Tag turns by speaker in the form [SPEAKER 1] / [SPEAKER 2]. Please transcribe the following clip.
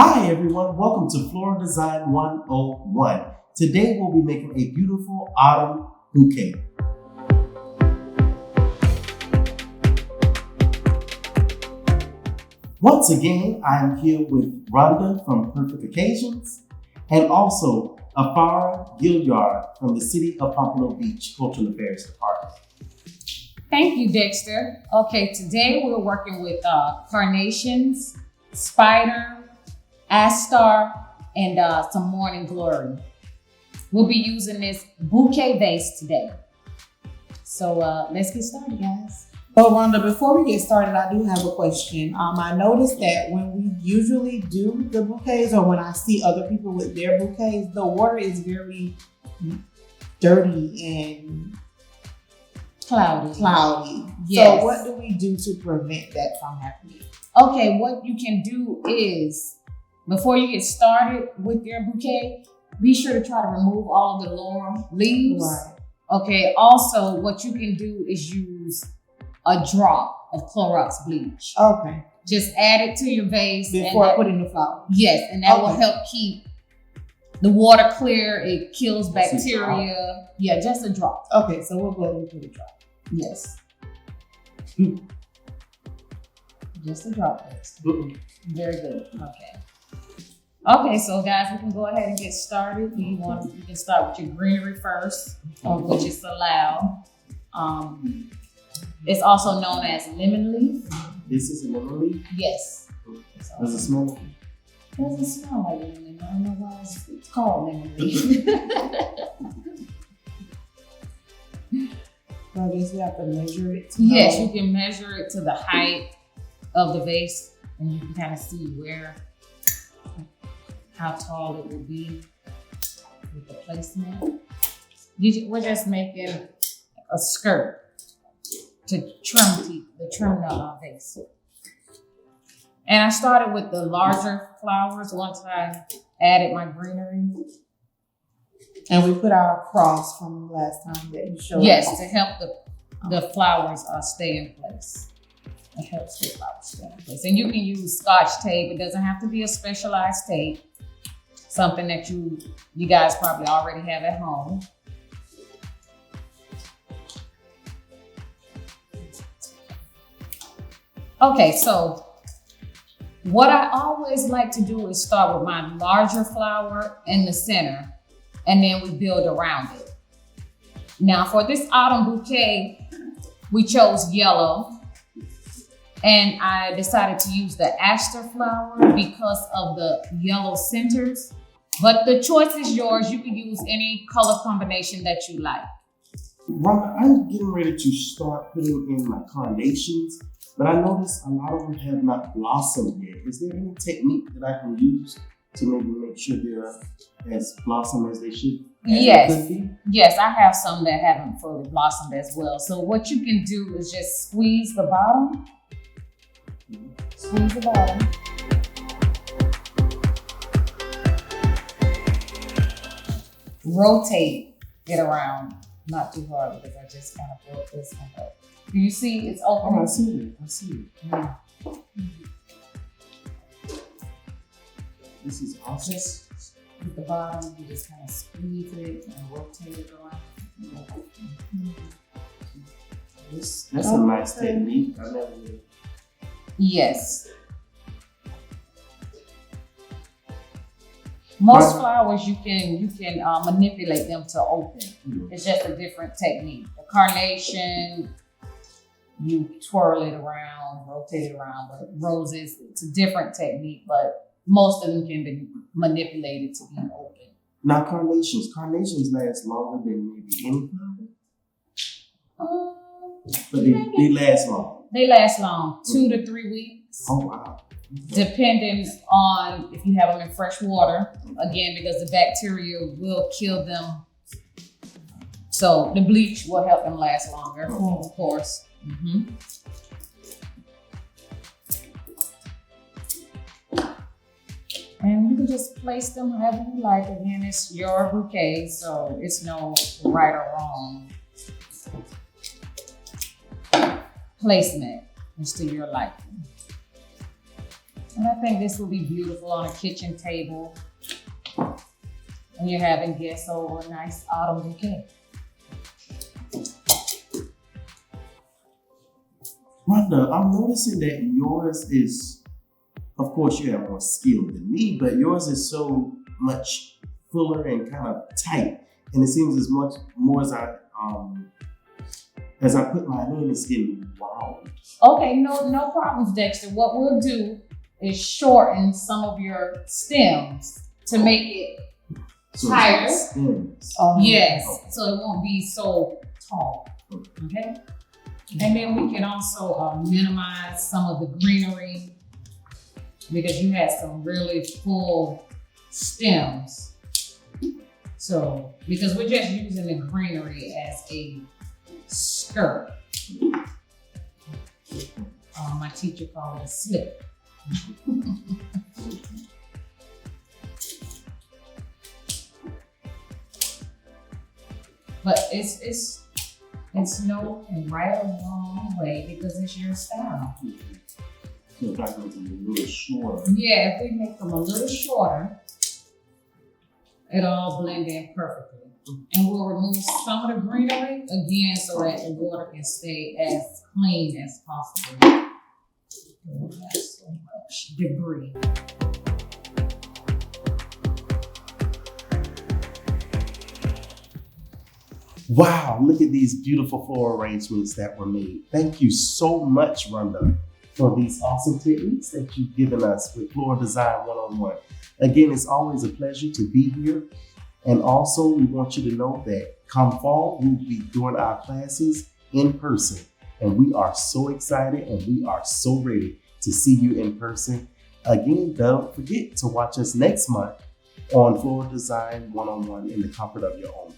[SPEAKER 1] Hi everyone, welcome to Floral Design 101. Today we'll be making a beautiful autumn bouquet. Once again, I am here with Rhonda from Perfect Occasions and also Afara Gilliard from the City of Pompano Beach Cultural Affairs Department.
[SPEAKER 2] Thank you, Dexter. Okay, today we're working with carnations, spider, aster, and some morning glory. We'll be using this bouquet vase today. So let's get started, guys.
[SPEAKER 3] Well, Rhonda, before we get started, I do have a question. I noticed that when we usually do the bouquets, or when I see other people with their bouquets, the water is very dirty and cloudy.
[SPEAKER 2] Yes.
[SPEAKER 3] So what do we do to prevent that from happening?
[SPEAKER 2] Okay, what you can do is, before you get started with your bouquet, be sure to try to remove all of the lower leaves.
[SPEAKER 3] Right.
[SPEAKER 2] Okay, also what you can do is use a drop of Clorox bleach.
[SPEAKER 3] Okay.
[SPEAKER 2] Just add it to your vase.
[SPEAKER 3] Before putting the flowers.
[SPEAKER 2] Yes, and that will help keep the water clear. It kills bacteria. Yeah, just a drop.
[SPEAKER 3] Okay, so we'll go ahead and put a drop.
[SPEAKER 2] Yes. Just a drop. Very good. Okay. Okay, so guys, we can go ahead and get started. You can start with your greenery first, which is allowed. It's also known as lemon leaf.
[SPEAKER 1] This is a lemon leaf?
[SPEAKER 2] Yes.
[SPEAKER 1] Does it smell?
[SPEAKER 2] It doesn't smell like lemon. I don't know why it's called lemon leaf.
[SPEAKER 3] So I guess we have to measure it.
[SPEAKER 2] Yes, you can measure it to the height of the vase, and you can kind of see how tall it will be with the placement. We're just making a skirt to trim the vase. And I started with the larger flowers once I added my greenery.
[SPEAKER 3] And we put our cross from last time that you showed
[SPEAKER 2] Yes,
[SPEAKER 3] us.
[SPEAKER 2] to help the flowers stay in place. It helps the flowers stay in place. And you can use Scotch tape. It doesn't have to be a specialized tape. Something that you guys probably already have at home. Okay, so what I always like to do is start with my larger flower in the center, and then we build around it. Now for this autumn bouquet, we chose yellow, and I decided to use the aster flower because of the yellow centers. But the choice is yours. You can use any color combination that you like.
[SPEAKER 1] Rhonda, I'm getting ready to start putting in my carnations, but I noticed a lot of them have not blossomed yet. Is there any technique that I can use to maybe make sure they're as blossom as they should?
[SPEAKER 2] Yes, I have some that haven't fully blossomed as well. So what you can do is just squeeze the bottom. Squeeze the bottom. Rotate it around, not too hard because I just kind of broke this one up. Do you see it's open?
[SPEAKER 1] Oh, I see it.
[SPEAKER 2] Yeah.
[SPEAKER 1] This is awesome.
[SPEAKER 2] Just with the bottom, you just kind of squeeze it and rotate it around.
[SPEAKER 1] That's a nice technique. I never did.
[SPEAKER 2] Yes. Most flowers you can manipulate them to open. It's just a different technique. The carnation, you twirl it around, rotate it around. But roses, it's a different technique, but most of them can be manipulated to be open.
[SPEAKER 1] Now carnations last longer than maybe any flower? But they last long.
[SPEAKER 2] They last long, 2 to 3 weeks.
[SPEAKER 1] Oh wow.
[SPEAKER 2] Depending on if you have them in fresh water, again, because the bacteria will kill them. So the bleach will help them last longer, of course. And you can just place them however you like. Again, it's your bouquet, so it's no right or wrong placement. It's to your liking. And I think this will be beautiful on a kitchen table when you're having guests over a nice autumn bouquet.
[SPEAKER 1] Rhonda, I'm noticing that yours is, of course, you have more skill than me, but yours is so much fuller and kind of tight. And it seems as much more as I put my hand, it's getting wild.
[SPEAKER 2] Okay, no problems, Dexter. What we'll do is shorten some of your stems to make it tighter.
[SPEAKER 1] Stems.
[SPEAKER 2] Yes, so it won't be so tall. Okay? And then we can also minimize some of the greenery because you had some really full stems. So, because we're just using the greenery as a skirt. My teacher called it a slip. But it's no right or wrong way because it's your style.
[SPEAKER 1] So if I go to a little shorter.
[SPEAKER 2] Yeah, if we make them a little shorter, it'll all blend in perfectly. And we'll remove some of the greenery again so that the water can stay as clean as possible. We have so much debris.
[SPEAKER 1] Wow, look at these beautiful floral arrangements that were made. Thank you so much, Rhonda, for these awesome techniques that you've given us with Floral Design 101. Again, it's always a pleasure to be here. And also, we want you to know that come fall, we'll be doing our classes in person. And we are so excited and we are so ready to see you in person. Again, don't forget to watch us next month on Floral Design 101 in the comfort of your own